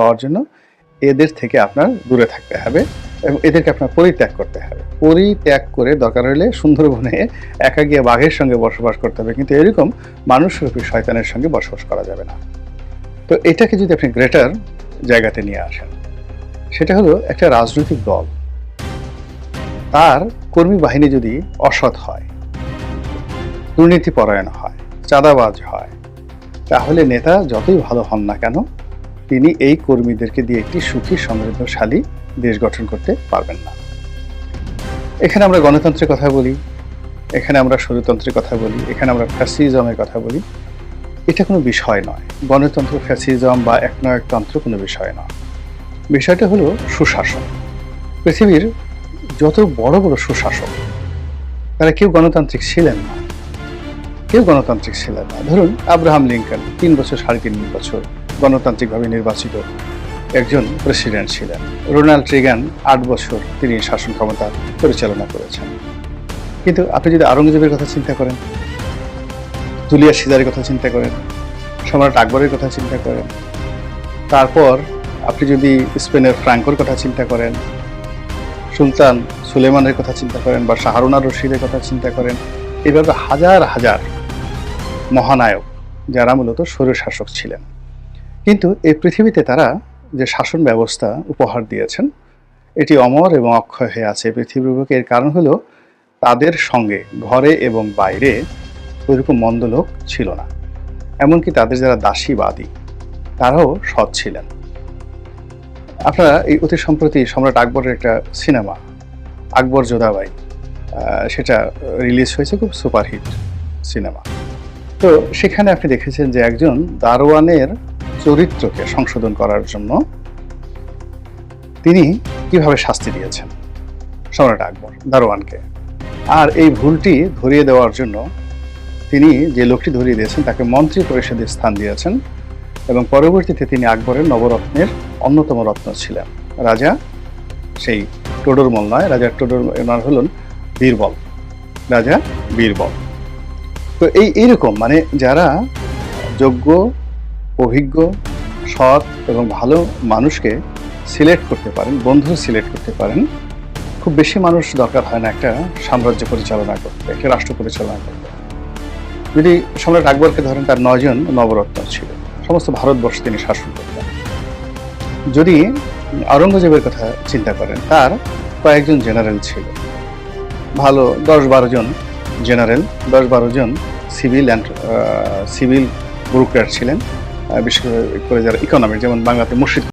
পাওয়ার জন্য এদের থেকে আপনার দূরে থাকতে হবে এবং এদেরকে আপনার পরিত্যাগ করতে হবে। পরিত্যাগ করে দরকার হলে সুন্দরবনে একা গিয়ে বাঘের সঙ্গে বসবাস করতে হবে, কিন্তু এরকম মানুষরূপী শয়তানের সঙ্গে বসবাস করা যাবে না। তো এটাকে যদি আপনি গ্রেটার জায়গাতে নিয়ে আসেন, সেটা হলো একটা রাজনৈতিক দল, তার কর্মী বাহিনী যদি অসৎ হয়, দুর্নীতিপরায়ণ হয়, চাঁদাবাজ হয়, তাহলে নেতা যতই ভালো হন না কেন তিনি এই কর্মীদেরকে দিয়ে একটি সুখী সমৃদ্ধশালী দেশ গঠন করতে পারবেন না। এখানে আমরা গণতন্ত্রের কথা বলি, এখানে আমরা স্বৈরতন্ত্রের কথা বলি, এখানে আমরা ফ্যাসিজমের কথা বলি, এটা কোনো বিষয় নয়। গণতন্ত্র, ফ্যাসিজম বা একনায়কতন্ত্র কোনো বিষয় নয়। বিষয়টা হলো সুশাসন। পৃথিবীর যত বড় বড় সুশাসক তারা কেউ গণতান্ত্রিক ছিলেন না, কেউ গণতান্ত্রিক ছিলেন না। ধরুন আব্রাহাম লিঙ্কন 3 বছর 3.5 বছর গণতান্ত্রিকভাবে নির্বাচিত একজন প্রেসিডেন্ট ছিলেন। রোনাল্ড রিগান 8 বছর তিনি শাসন ক্ষমতা পরিচালনা করেছেন। কিন্তু আপনি যদি আওরঙ্গজেবের কথা চিন্তা করেন, জুলিয়াস সিজারের কথা চিন্তা করেন, সম্রাট আকবরের কথা চিন্তা করেন, তারপর আপনি যদি স্পেনের ফ্রাঙ্কোর কথা চিন্তা করেন, সুলতান সুলেমানের কথা চিন্তা করেন বা শাহরুন আর রশিদের কথা চিন্তা করেন, এইভাবে হাজার হাজার মহানায়ক যারা মূলত স্বৈরশাসক ছিলেন। কিন্তু এই পৃথিবীতে তারা যে শাসন ব্যবস্থা উপহার দিয়েছেন এটি অমর এবং অক্ষয় হয়ে আছে পৃথিবীর বুকে। এর কারণ হলো তাদের সঙ্গে ঘরে এবং বাইরে ওইরকম মন্দ লোক ছিল না। এমনকি তাদের যারা দাসীবাদী তারাও সৎ ছিলেন। আপনারা এই অতি সম্প্রতি সম্রাট আকবরের একটা সিনেমা আকবর যোধাবাই, সেটা রিলিজ হয়েছে, খুব সুপারহিট সিনেমা। তো সেখানে আপনি দেখেছেন যে একজন দারোয়ানের চরিত্রকে সংশোধন করার জন্য তিনি কিভাবে শাস্তি দিয়েছেন সম্রাট আকবর দারোয়ানকে। আর এই ভুলটি ধরিয়ে দেওয়ার জন্য তিনি যে লোকটি ধরিয়ে দিয়েছেন তাকে মন্ত্রী পরিষদের স্থান দিয়েছেন এবং পরবর্তীতে তিনি আকবরের নবরত্নের অন্যতম রত্ন ছিলেন। রাজা সেই টোডরমল নয়, রাজা টোডরমল হলেন বীরবল, রাজা বীরবল। তো এইরকম মানে যারা যোগ্য, অভিজ্ঞ, সৎ এবং ভালো মানুষকে সিলেক্ট করতে পারেন, বন্ধু সিলেক্ট করতে পারেন, খুব বেশি মানুষ দরকার হয় না একটা সাম্রাজ্য পরিচালনা করতে, একটা রাষ্ট্র পরিচালনা করতে। যদি সম্রাট আকবরকে ধরেন, তার 9 জন নবরত্ন ছিল, সমস্ত ভারতবর্ষ তিনি শাসন করতেন। যদি আওরঙ্গজেবের কথা চিন্তা করেন, তার কয়েকজন জেনারেল ছিল, ভালো 10-12 জন জেনারেল, 10-12 জন সিভিল ব্যুরোক্র্যাট ছিলেন, বিশেষ করে যারা ইকোনমিক, যেমন বাংলাতে মুর্শিদ